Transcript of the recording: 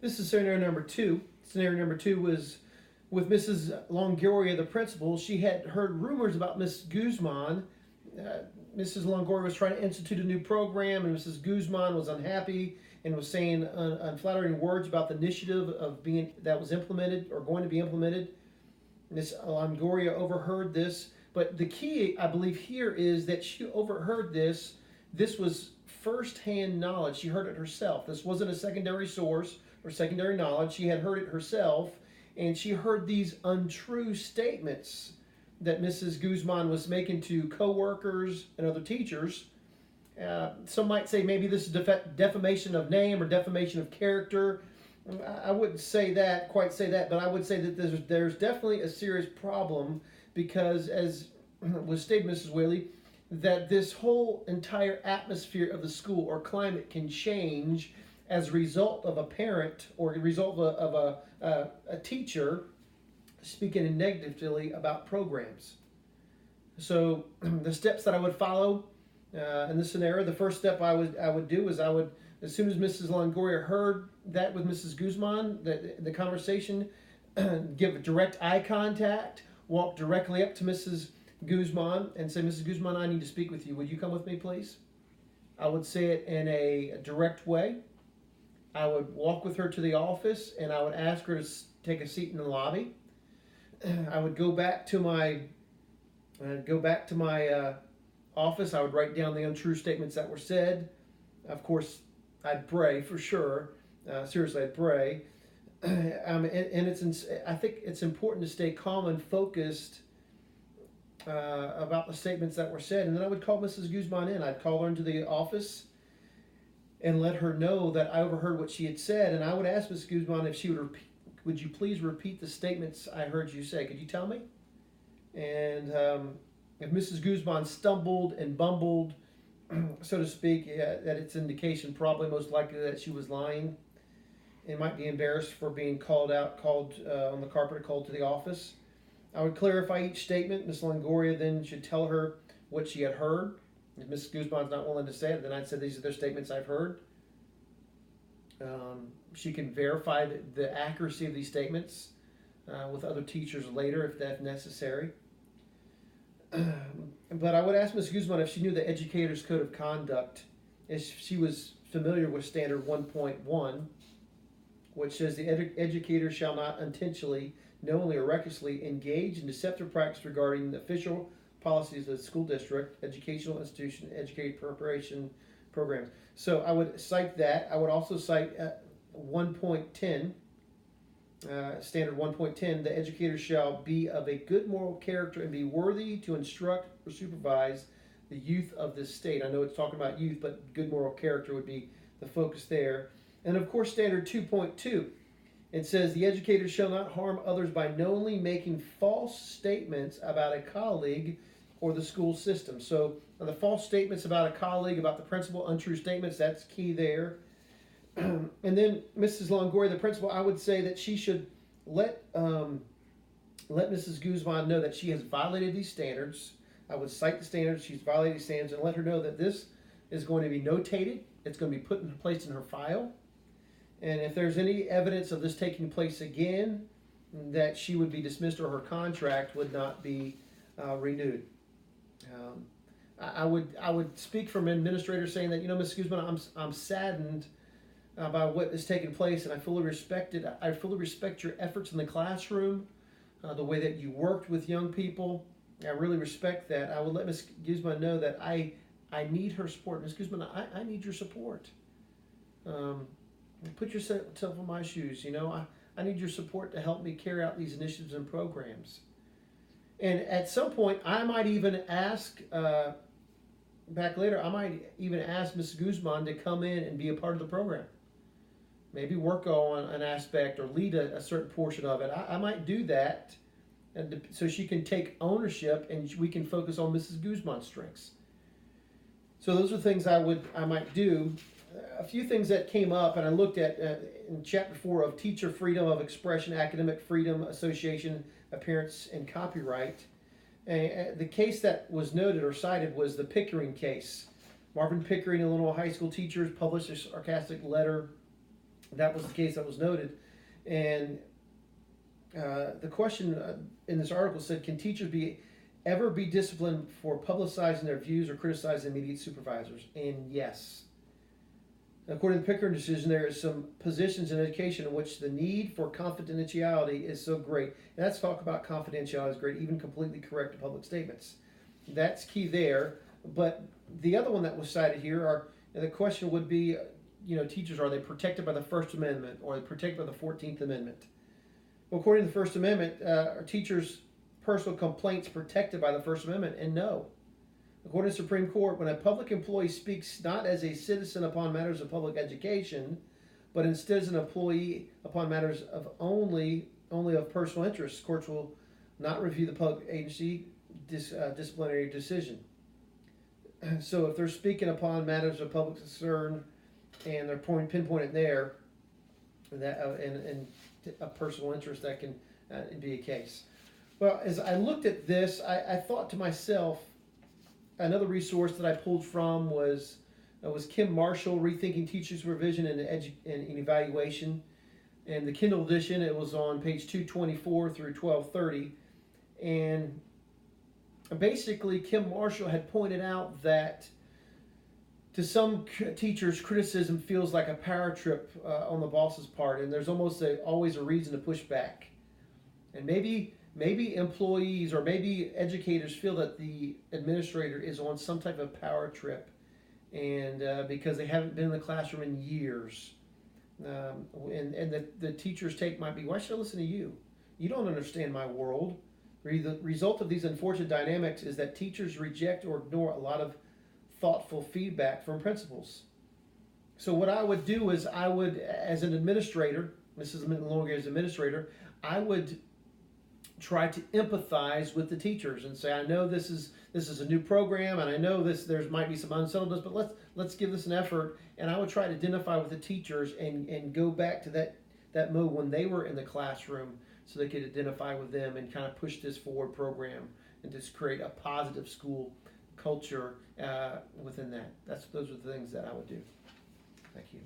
This is scenario number two. Scenario number two was with Mrs. Longoria, the principal. She had heard rumors about Miss Guzman. Mrs. Longoria was trying to institute a new program, and Mrs. Guzman was unhappy and was saying unflattering words about the initiative of being that was implemented or going to be implemented. Miss Longoria overheard this, but the key, I believe, here is that she overheard this. This was first-hand knowledge. She heard it herself. This wasn't a secondary source or secondary knowledge. She had heard it herself, and she heard these untrue statements that Mrs. Guzman was making to co-workers and other teachers. Some might say maybe this is defamation of name or defamation of character. I wouldn't quite say that, but I would say that there's definitely a serious problem because, as was stated, Mrs. Whaley, that this whole entire atmosphere of the school or climate can change as a result of a parent or a result of a teacher speaking negatively about programs. So the steps that I would follow in this scenario, the first step I would do is as soon as Mrs. Longoria heard that with Mrs. Guzman, the conversation, give direct eye contact, walk directly up to Mrs. Guzman and say, Mrs. Guzman, I need to speak with you. Would you come with me, please? I would say it in a direct way. I would walk with her to the office and I would ask her to take a seat in the lobby. I would go back to my office. I would write down the untrue statements that were said. Of course, I'd pray for sure. Seriously, I'd pray. I think it's important to stay calm and focused about the statements that were said. And then I would call Mrs. Guzman in. I'd call her into the office and let her know that I overheard what she had said. And I would ask Mrs. Guzman if she would you please repeat the statements I heard you say? Could you tell me? And if Mrs. Guzman stumbled and bumbled, so to speak, that it's indication probably most likely that she was lying and might be embarrassed for being called on the carpet, called to the office. I would clarify each statement. Ms. Longoria then should tell her what she had heard. If Ms. Guzman's not willing to say it, then I'd say these are the statements I've heard. She can verify the accuracy of these statements with other teachers later if that's necessary. But I would ask Ms. Guzman if she knew the Educator's Code of Conduct, if she was familiar with Standard 1.1, which says the educator shall not intentionally, knowingly, or recklessly engage in deceptive practice regarding the official policies of the school district, educational institution, educated preparation programs. So I would cite that. I would also cite 1.10, Standard 1.10, the educator shall be of a good moral character and be worthy to instruct or supervise the youth of this state. I know it's talking about youth, but good moral character would be the focus there. And of course, Standard 2.2, it says the educator shall not harm others by knowingly making false statements about a colleague or the school system. So the false statements about a colleague, about the principal, untrue statements, that's key there. And then Mrs. Longoria, the principal, I would say that she should let Mrs. Guzman know that she has violated these standards. I would cite the standards, she's violated these standards, and let her know that this is going to be notated. It's going to be placed in her file. And if there's any evidence of this taking place again, that she would be dismissed or her contract would not be renewed. I would speak from an administrator saying that, Ms. Guzman, I'm saddened by what is taking place, and I fully respect it. I fully respect your efforts in the classroom, the way that you worked with young people. I really respect that. I would let Ms. Guzman know that I need her support. Ms. Guzman, I need your support. Put yourself in my shoes. I need your support to help me carry out these initiatives and programs. And at some point, I might even ask, back later, I might even ask Ms. Guzman to come in and be a part of the program. Maybe work on an aspect or lead a certain portion of it. I might do that so she can take ownership and we can focus on Mrs. Guzman's strengths. So those are things I might do. A few things that came up, and I looked at in Chapter 4 of Teacher Freedom of Expression, Academic Freedom, Association, Appearance, and Copyright. The case that was noted or cited was the Pickering case. Marvin Pickering, Illinois high school teachers, published a sarcastic letter That was the case that was noted. And the question in this article said, can teachers ever be disciplined for publicizing their views or criticizing immediate supervisors? And yes. According to the Pickering decision, there are some positions in education in which the need for confidentiality is so great. And let's talk about confidentiality is great, even completely correct public statements. That's key there. But the other one that was cited here are, the question would be, teachers, are they protected by the First Amendment or are they protected by the 14th Amendment? Well, according to the First Amendment, are teachers' personal complaints protected by the First Amendment? And no. According to the Supreme Court, when a public employee speaks not as a citizen upon matters of public education, but instead as an employee upon matters of only of personal interest, courts will not review the public agency disciplinary decision. So if they're speaking upon matters of public concern and they're pinpointed there, that and a personal interest, that can be a case. Well, as I looked at this, I thought to myself, another resource that I pulled from was Kim Marshall, Rethinking Teacher Supervision and Evaluation. And the Kindle edition, it was on page 224 through 1230. And basically, Kim Marshall had pointed out that to some teachers, criticism feels like a power trip on the boss's part, and there's always a reason to push back. And maybe employees or maybe educators feel that the administrator is on some type of power trip, and because they haven't been in the classroom in years. And the teacher's take might be, why should I listen to you? You don't understand my world. The result of these unfortunate dynamics is that teachers reject or ignore a lot of thoughtful feedback from principals. So what I would do is as an administrator, Mrs. Longary's administrator, I would try to empathize with the teachers and say, I know this is a new program, and I know there might be some unsettledness, but let's give this an effort. And I would try to identify with the teachers and go back to that mode when they were in the classroom, so they could identify with them and kind of push this forward program and just create a positive school culture within that. Those are the things that I would do. Thank you.